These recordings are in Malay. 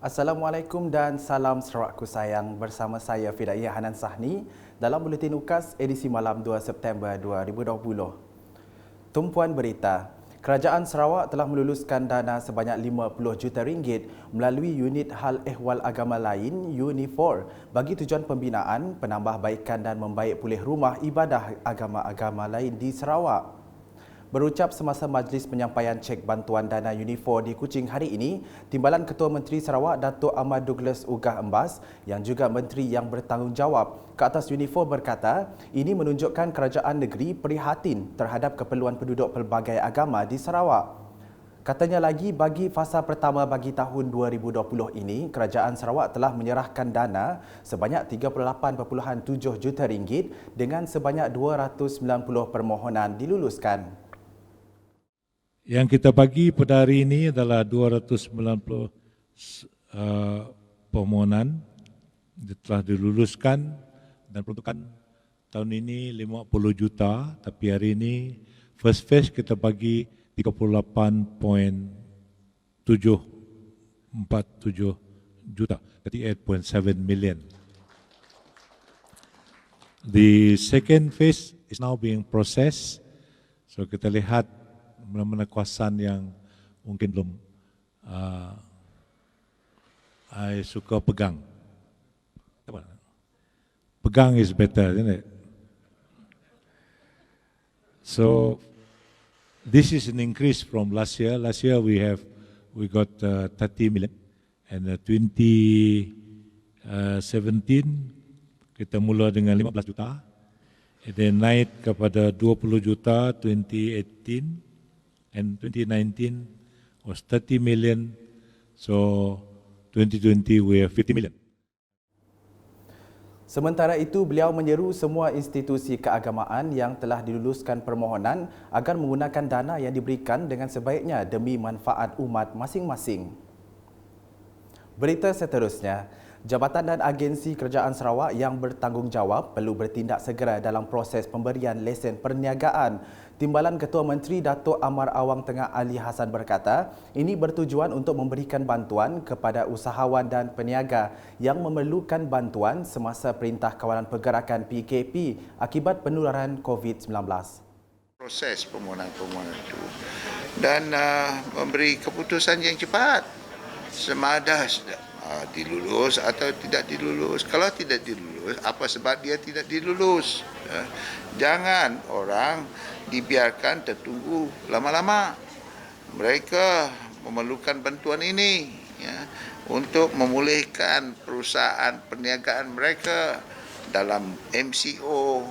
Assalamualaikum dan salam Sarawakku sayang, bersama saya Fidaiyah Hanan Sahni dalam Buletin UKAS edisi malam 2 September 2020. Tumpuan berita, Kerajaan Sarawak telah meluluskan dana sebanyak RM50 juta melalui unit hal ehwal agama lain UNI4 bagi tujuan pembinaan, penambahbaikan dan membaik pulih rumah ibadah agama-agama lain di Sarawak. Berucap semasa majlis penyampaian cek bantuan dana UNI4 di Kuching hari ini, Timbalan Ketua Menteri Sarawak Datuk Ahmad Douglas Ugah Embas yang juga menteri yang bertanggungjawab ke atas UNI4 berkata, ini menunjukkan kerajaan negeri prihatin terhadap keperluan penduduk pelbagai agama di Sarawak. Katanya lagi, bagi fasa pertama bagi tahun 2020 ini, Kerajaan Sarawak telah menyerahkan dana sebanyak RM38.7 juta dengan sebanyak 290 permohonan diluluskan. Yang kita bagi pada hari ini adalah 290 permohonan telah diluluskan dan peruntukan tahun ini 50 juta, tapi hari ini first phase kita bagi 38.747 juta, 38.7 million. The second phase is now being processed, so kita lihat mana-mana kawasan yang mungkin belum I suka pegang. Pegang is better, isn't it? So this is an increase from last year. Last year we got 30 million, and 2017 kita mula dengan 15 juta, and then naik kepada 20 juta 2018. And 2019 was 30 million, so 2020 we have 50 million. Sementara itu, beliau menyeru semua institusi keagamaan yang telah diluluskan permohonan agar menggunakan dana yang diberikan dengan sebaiknya demi manfaat umat masing-masing. Berita seterusnya, Jabatan dan agensi Kerajaan Sarawak yang bertanggungjawab perlu bertindak segera dalam proses pemberian lesen perniagaan. Timbalan Ketua Menteri Datuk Amar Awang Tengah Ali Hassan berkata, ini bertujuan untuk memberikan bantuan kepada usahawan dan peniaga yang memerlukan bantuan semasa Perintah Kawalan Pergerakan PKP akibat penularan COVID-19. Proses permohonan itu dan memberi keputusan yang cepat sama ada dilulus atau tidak dilulus. Kalau tidak dilulus, apa sebab dia tidak dilulus? Jangan orang dibiarkan tertunggu lama-lama. Mereka memerlukan bantuan ini untuk memulihkan perusahaan perniagaan mereka dalam MCO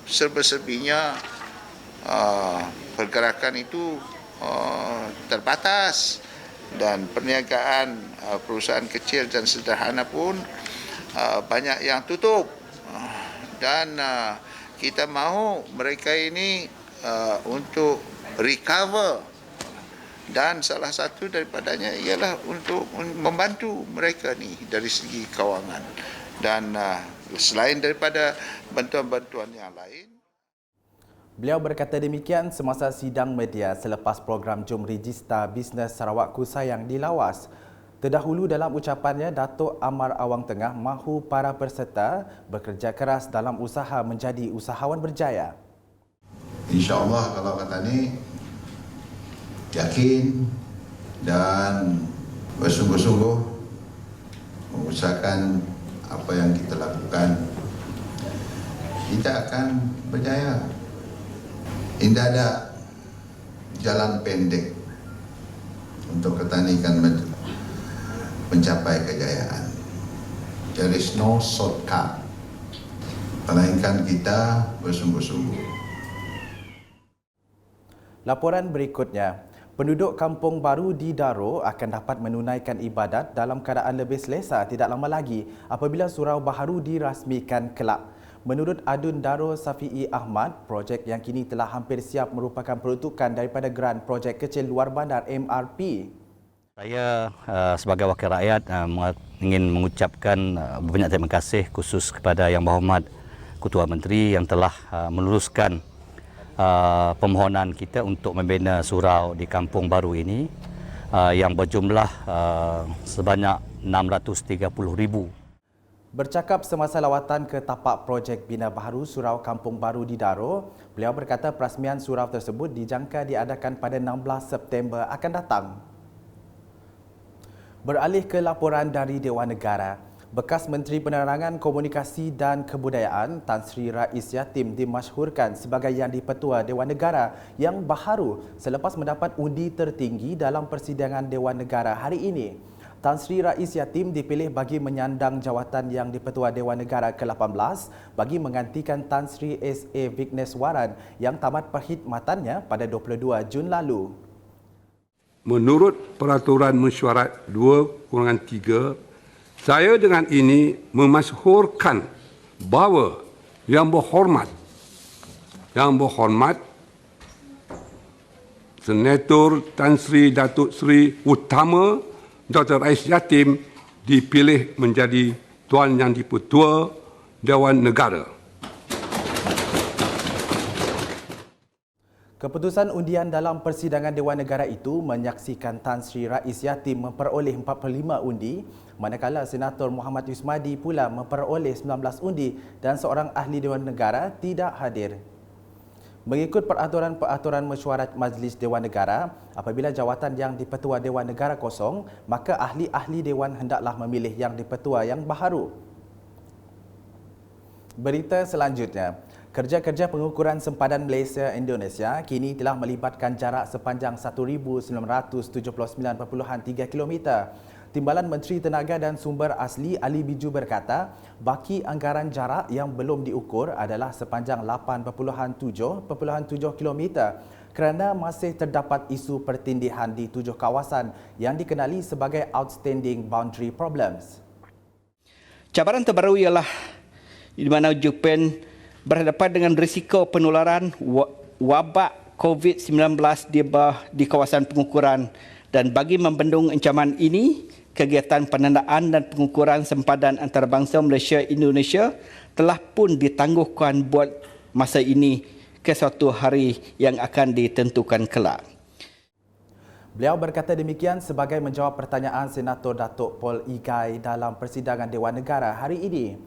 serba-serbinya. Pergerakan itu terbatas dan perniagaan perusahaan kecil dan sederhana pun banyak yang tutup, dan kita mahu mereka ini untuk recover, dan salah satu daripadanya ialah untuk membantu mereka ni dari segi kewangan, dan selain daripada bantuan-bantuan yang lain. Beliau berkata demikian semasa sidang media selepas program Jom Register Bisnes Sarawakku Sayang dilawas. Terdahulu dalam ucapannya, Datuk Amar Awang Tengah mahu para peserta bekerja keras dalam usaha menjadi usahawan berjaya. InsyaAllah kalau kata ni, yakin dan bersungguh-sungguh mengusahakan apa yang kita lakukan, kita akan berjaya. Tidak ada jalan pendek untuk ketanikan mencapai kejayaan. There is no shortcut, melainkan kita bersungguh-sungguh. Laporan berikutnya, penduduk kampung baru di Daro akan dapat menunaikan ibadat dalam keadaan lebih selesa tidak lama lagi apabila surau baharu dirasmikan kelak. Menurut Adun Daro Safi'i Ahmad, projek yang kini telah hampir siap merupakan peruntukan daripada Geran Projek Kecil Luar Bandar MRP. Saya sebagai wakil rakyat ingin mengucapkan banyak terima kasih khusus kepada Yang Berhormat Ketua Menteri yang telah meluluskan permohonan kita untuk membina surau di Kampung Baru ini. yang berjumlah sebanyak 630,000. Bercakap semasa lawatan ke tapak projek Bina Baharu Surau Kampung Baru di Daro, beliau berkata perasmian surau tersebut dijangka diadakan pada 16 September akan datang. Beralih ke laporan dari Dewan Negara, bekas Menteri Penerangan Komunikasi dan Kebudayaan Tan Sri Rais Yatim dimasyhurkan sebagai Yang di-Pertua Dewan Negara yang baharu selepas mendapat undi tertinggi dalam persidangan Dewan Negara hari ini. Tan Sri Rais Yatim dipilih bagi menyandang jawatan Yang di-Pertua Dewan Negara ke-18 bagi menggantikan Tan Sri S.A. Vigneswaran yang tamat perkhidmatannya pada 22 Jun lalu. Menurut Peraturan Mesyuarat 2/3, saya dengan ini memasyhurkan bahawa Yang berhormat Senator Tan Sri Datuk Seri Utama Dr. Rais Yatim dipilih menjadi Tuan Yang di-Pertua Dewan Negara. Keputusan undian dalam persidangan Dewan Negara itu menyaksikan Tan Sri Rais Yatim memperoleh 45 undi, manakala Senator Muhammad Yusmadi pula memperoleh 19 undi dan seorang ahli Dewan Negara tidak hadir. Mengikut peraturan-peraturan mesyuarat Majlis Dewan Negara, apabila jawatan Yang di-Pertua Dewan Negara kosong, maka ahli-ahli Dewan hendaklah memilih Yang di-Pertua yang baharu. Berita selanjutnya, kerja-kerja pengukuran sempadan Malaysia-Indonesia kini telah melibatkan jarak sepanjang 1,979.3 km. Timbalan Menteri Tenaga dan Sumber Asli Ali Biju berkata, baki anggaran jarak yang belum diukur adalah sepanjang 8.7.7 km kerana masih terdapat isu pertindihan di 7 kawasan yang dikenali sebagai outstanding boundary problems. Cabaran terbaru ialah di mana Jepun berhadapan dengan risiko penularan wabak COVID-19 di kawasan pengukuran, dan bagi membendung ancaman ini, kegiatan penandaan dan pengukuran sempadan antarabangsa Malaysia-Indonesia telah pun ditangguhkan buat masa ini ke suatu hari yang akan ditentukan kelak. Beliau berkata demikian sebagai menjawab pertanyaan Senator Datuk Paul Igai dalam persidangan Dewan Negara hari ini.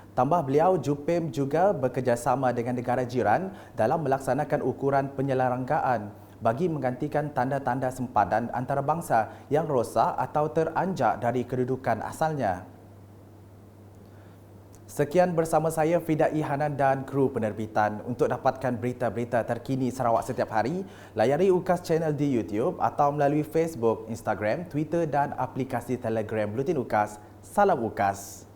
Tambah beliau, JUPEM juga bekerjasama dengan negara jiran dalam melaksanakan ukuran penyelenggaraan bagi menggantikan tanda-tanda sempadan antarabangsa yang rosak atau teranjak dari kedudukan asalnya. Sekian bersama saya Fidai Hanan dan kru penerbitan. Untuk dapatkan berita-berita terkini Sarawak setiap hari, layari UKAS channel di YouTube atau melalui Facebook, Instagram, Twitter dan aplikasi Telegram Blutin UKAS. Salam UKAS.